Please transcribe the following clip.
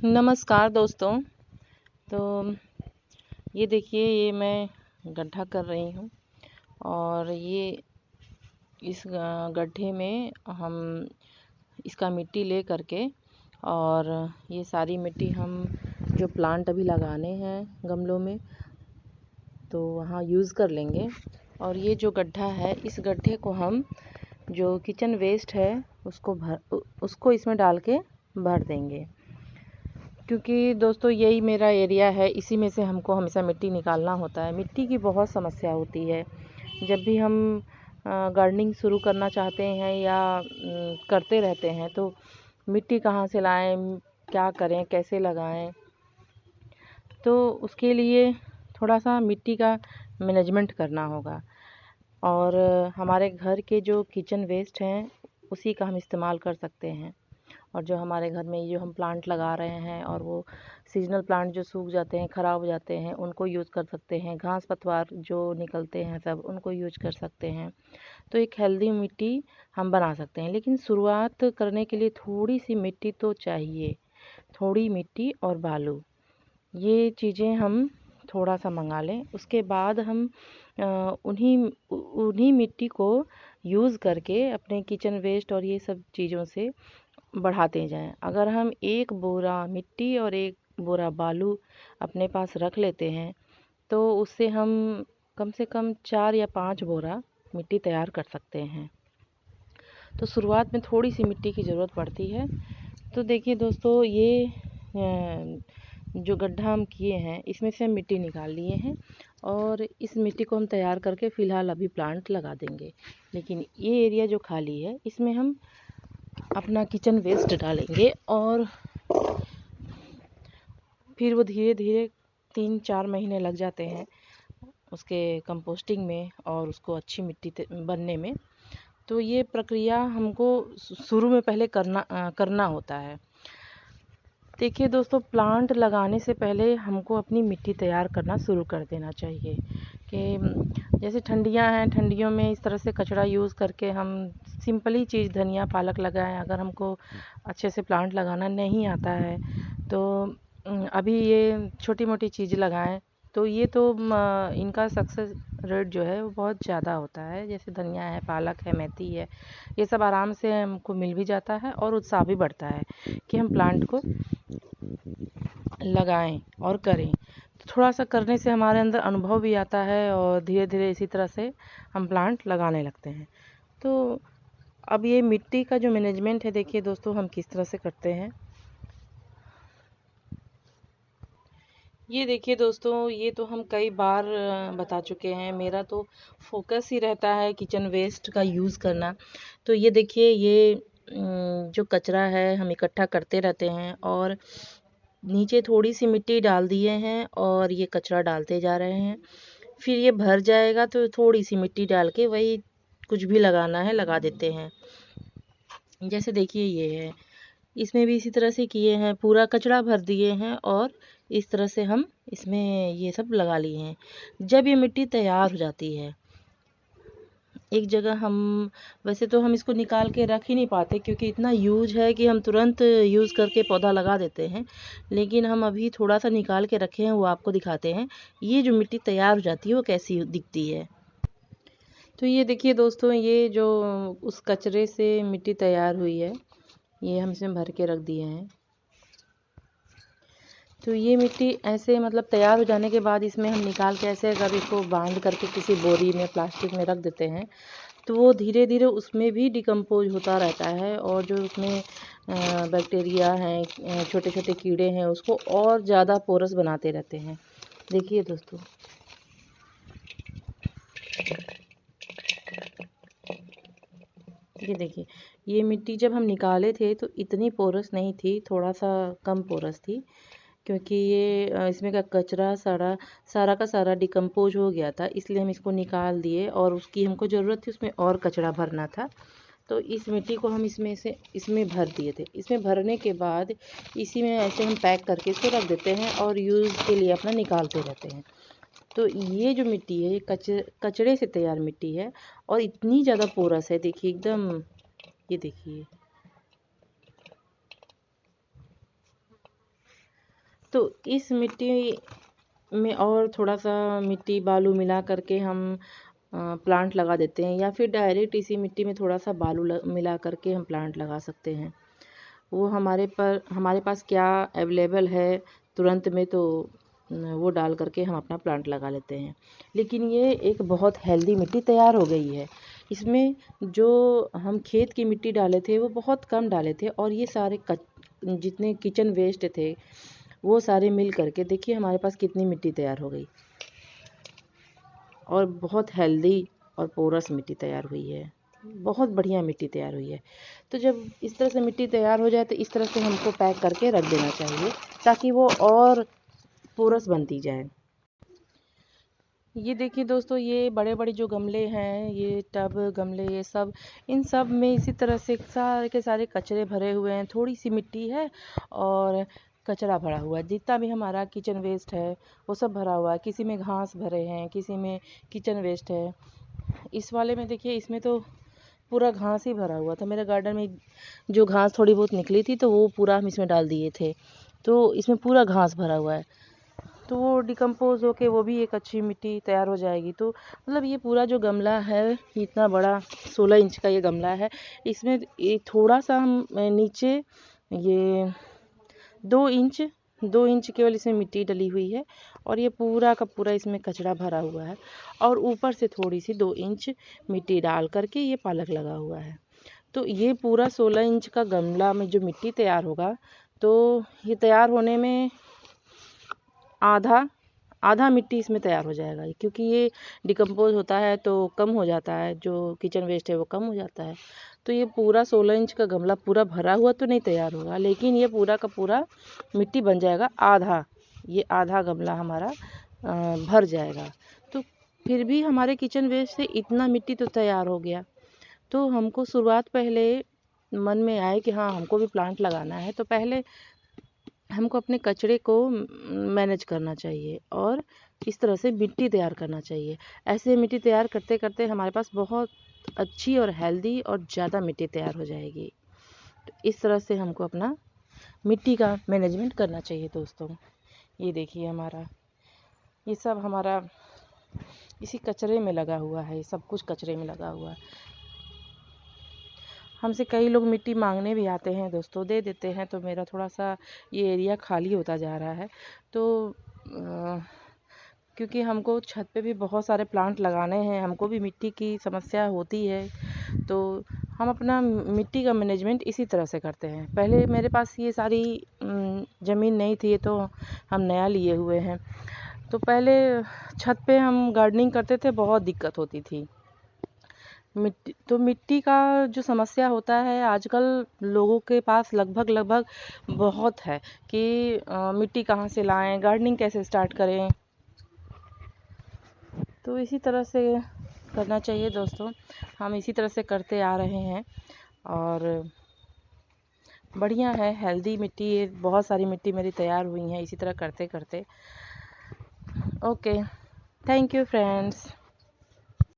नमस्कार दोस्तों। तो ये देखिए, ये मैं गड्ढा कर रही हूँ और ये इस गड्ढे में हम इसका मिट्टी ले करके और ये सारी मिट्टी हम जो प्लांट अभी लगाने हैं गमलों में तो वहाँ यूज़ कर लेंगे। और ये जो गड्ढा है, इस गड्ढे को हम जो किचन वेस्ट है उसको इसमें डाल के भर देंगे, क्योंकि दोस्तों यही मेरा एरिया है। इसी में से हमको हमेशा मिट्टी निकालना होता है। मिट्टी की बहुत समस्या होती है। जब भी हम गार्डनिंग शुरू करना चाहते हैं या करते रहते हैं तो मिट्टी कहाँ से लाएं, क्या करें, कैसे लगाएं, तो उसके लिए थोड़ा सा मिट्टी का मैनेजमेंट करना होगा। और हमारे घर के जो किचन वेस्ट हैं उसी का हम इस्तेमाल कर सकते हैं। और जो हमारे घर में जो हम प्लांट लगा रहे हैं और वो सीजनल प्लांट जो सूख जाते हैं, ख़राब हो जाते हैं, उनको यूज़ कर सकते हैं। घास पतवार जो निकलते हैं सब, उनको यूज़ कर सकते हैं। तो एक हेल्दी मिट्टी हम बना सकते हैं। लेकिन शुरुआत करने के लिए थोड़ी सी मिट्टी तो चाहिए। थोड़ी मिट्टी और बालू, ये चीज़ें हम थोड़ा सा मंगा लें। उसके बाद हम उन्हीं उन्हीं मिट्टी को यूज़ करके अपने किचन वेस्ट और ये सब चीज़ों से बढ़ाते जाएं। अगर हम एक बोरा मिट्टी और एक बोरा बालू अपने पास रख लेते हैं तो उससे हम कम से कम 4 या 5 बोरा मिट्टी तैयार कर सकते हैं। तो शुरुआत में थोड़ी सी मिट्टी की ज़रूरत पड़ती है। तो देखिए दोस्तों, ये जो गड्ढा हम किए हैं इसमें से हम मिट्टी निकाल लिए हैं और इस मिट्टी को हम तैयार करके फ़िलहाल अभी प्लांट लगा देंगे। लेकिन ये एरिया जो खाली है इसमें हम अपना किचन वेस्ट डालेंगे और फिर वो धीरे धीरे 3-4 महीने लग जाते हैं उसके कंपोस्टिंग में और उसको अच्छी मिट्टी बनने में। तो ये प्रक्रिया हमको शुरू में पहले करना होता है। देखिए दोस्तों, प्लांट लगाने से पहले हमको अपनी मिट्टी तैयार करना शुरू कर देना चाहिए। कि जैसे ठंडियाँ हैं, ठंडियों में इस तरह से कचड़ा यूज़ करके हम सिंपली चीज़ धनिया पालक लगाएं। अगर हमको अच्छे से प्लांट लगाना नहीं आता है तो अभी ये छोटी मोटी चीज़ लगाएं तो ये तो इनका सक्सेस रेट जो है वो बहुत ज़्यादा होता है। जैसे धनिया है, पालक है, मेथी है, ये सब आराम से हमको मिल भी जाता है और उत्साह भी बढ़ता है कि हम प्लांट को लगाएं और करें। तो थोड़ा सा करने से हमारे अंदर अनुभव भी आता है और धीरे धीरे इसी तरह से हम प्लांट लगाने लगते हैं। तो अब ये मिट्टी का जो मैनेजमेंट है, देखिए दोस्तों हम किस तरह से करते हैं। ये देखिए दोस्तों, ये तो हम कई बार बता चुके हैं। मेरा तो फोकस ही रहता है किचन वेस्ट का यूज़ करना। तो ये देखिए, ये जो कचरा है हम इकट्ठा करते रहते हैं और नीचे थोड़ी सी मिट्टी डाल दिए हैं और ये कचरा डालते जा रहे हैं। फिर ये भर जाएगा तो थोड़ी सी मिट्टी डाल के वही कुछ भी लगाना है लगा देते हैं। जैसे देखिए ये है, इसमें भी इसी तरह से किए हैं, पूरा कचरा भर दिए हैं और इस तरह से हम इसमें ये सब लगा लिए हैं। जब ये मिट्टी तैयार हो जाती है एक जगह, हम वैसे तो हम इसको निकाल के रख ही नहीं पाते क्योंकि इतना यूज है कि हम तुरंत यूज़ करके पौधा लगा देते हैं। लेकिन हम अभी थोड़ा सा निकाल के रखे हैं, वो आपको दिखाते हैं। ये जो मिट्टी तैयार हो जाती है वो कैसी दिखती है। तो ये देखिए दोस्तों, ये जो उस कचरे से मिट्टी तैयार हुई है, ये हम इसमें भर के रख दिए हैं। तो ये मिट्टी ऐसे मतलब तैयार हो जाने के बाद इसमें हम निकाल के ऐसे अगर इसको बांध करके किसी बोरी में, प्लास्टिक में रख देते हैं तो वो धीरे धीरे उसमें भी डिकम्पोज होता रहता है और जो उसमें बैक्टीरिया हैं, छोटे छोटे कीड़े हैं, उसको और ज़्यादा पोरस बनाते रहते हैं। देखिए दोस्तों, ये देखिए, ये मिट्टी जब हम निकाले थे तो इतनी पोरस नहीं थी, थोड़ा सा कम पोरस थी। क्योंकि ये इसमें का कचरा सारा का सारा डिकम्पोज हो गया था, इसलिए हम इसको निकाल दिए और उसकी हमको ज़रूरत थी, उसमें और कचरा भरना था। तो इस मिट्टी को हम इसमें भर दिए थे। इसमें भरने के बाद इसी में ऐसे हम पैक करके इसको रख देते हैं और यूज़ के लिए अपना निकालते रहते हैं। तो ये जो मिट्टी है, ये कचड़े से तैयार मिट्टी है और इतनी ज़्यादा पोरस है, देखिए एकदम। ये देखिए, तो इस मिट्टी में और थोड़ा सा मिट्टी बालू मिला करके हम प्लांट लगा देते हैं, या फिर डायरेक्ट इसी मिट्टी में थोड़ा सा बालू मिला करके हम प्लांट लगा सकते हैं। वो हमारे पास क्या अवेलेबल है तुरंत में, तो वो डाल करके हम अपना प्लांट लगा लेते हैं। लेकिन ये एक बहुत हेल्दी मिट्टी तैयार हो गई है। इसमें जो हम खेत की मिट्टी डाले थे वो बहुत कम डाले थे, और ये सारे जितने किचन वेस्ट थे वो सारे मिल करके देखिए हमारे पास कितनी मिट्टी तैयार हो गई, और बहुत हेल्दी और पोरस मिट्टी तैयार हुई है। बहुत बढ़िया मिट्टी तैयार हुई है। तो जब इस तरह से मिट्टी तैयार हो जाए तो इस तरह से हमको पैक करके रख देना चाहिए, ताकि वो और पोरस बनती जाए। ये देखिए दोस्तों, ये बड़े बड़े जो गमले हैं, ये टब गमले, ये सब, इन सब में इसी तरह से सारे के सारे कचरे भरे हुए हैं। थोड़ी सी मिट्टी है और कचरा भरा हुआ है। जितना भी हमारा किचन वेस्ट है वो सब भरा हुआ है। किसी में घास भरे हैं, किसी में किचन वेस्ट है। इस वाले में देखिए, इसमें तो पूरा घास ही भरा हुआ था। मेरे गार्डन में जो घास थोड़ी बहुत निकली थी तो वो पूरा हम इसमें डाल दिए थे, तो इसमें पूरा घास भरा हुआ है। तो वो डिकम्पोज होके वो भी एक अच्छी मिट्टी तैयार हो जाएगी। तो मतलब ये पूरा जो गमला है, इतना बड़ा 16 इंच का ये गमला है, इसमें एक थोड़ा सा हम नीचे ये 2 इंच केवल इसमें मिट्टी डली हुई है, और ये पूरा का पूरा इसमें कचरा भरा हुआ है, और ऊपर से थोड़ी सी 2 इंच मिट्टी डाल करके ये पालक लगा हुआ है। तो ये पूरा 16 इंच का गमला में जो मिट्टी तैयार होगा, तो ये तैयार होने में आधा मिट्टी इसमें तैयार हो जाएगा, क्योंकि ये डिकम्पोज होता है तो कम हो जाता है, जो किचन वेस्ट है वो कम हो जाता है। तो ये पूरा 16 इंच का गमला पूरा भरा हुआ तो नहीं तैयार होगा, लेकिन ये पूरा का पूरा मिट्टी बन जाएगा आधा। ये आधा गमला हमारा भर जाएगा। तो फिर भी हमारे किचन वेस्ट से इतना मिट्टी तो तैयार हो गया। तो हमको शुरुआत पहले मन में आए कि हाँ, हमको भी प्लांट लगाना है, तो पहले हमको अपने कचरे को मैनेज करना चाहिए और इस तरह से मिट्टी तैयार करना चाहिए। ऐसे मिट्टी तैयार करते करते हमारे पास बहुत अच्छी और हेल्दी और ज़्यादा मिट्टी तैयार हो जाएगी। तो इस तरह से हमको अपना मिट्टी का मैनेजमेंट करना चाहिए दोस्तों। ये देखिए हमारा, ये सब हमारा इसी कचरे में लगा हुआ है, सब कुछ कचरे में लगा हुआ है। हमसे कई लोग मिट्टी मांगने भी आते हैं दोस्तों, दे देते हैं। तो मेरा थोड़ा सा ये एरिया खाली होता जा रहा है, तो क्योंकि हमको छत पे भी बहुत सारे प्लांट लगाने हैं, हमको भी मिट्टी की समस्या होती है, तो हम अपना मिट्टी का मैनेजमेंट इसी तरह से करते हैं। पहले मेरे पास ये सारी ज़मीन नहीं थी, तो हम नया लिए हुए हैं। तो पहले छत पे हम गार्डनिंग करते थे, बहुत दिक्कत होती थी। मिट्टी का जो समस्या होता है आजकल लोगों के पास लगभग बहुत है कि मिट्टी कहाँ से लाएं, गार्डनिंग कैसे स्टार्ट करें। तो इसी तरह से करना चाहिए दोस्तों। हम इसी तरह से करते आ रहे हैं, और बढ़िया है, हेल्दी मिट्टी, बहुत सारी मिट्टी मेरी तैयार हुई है इसी तरह करते करते। Okay, thank you friends.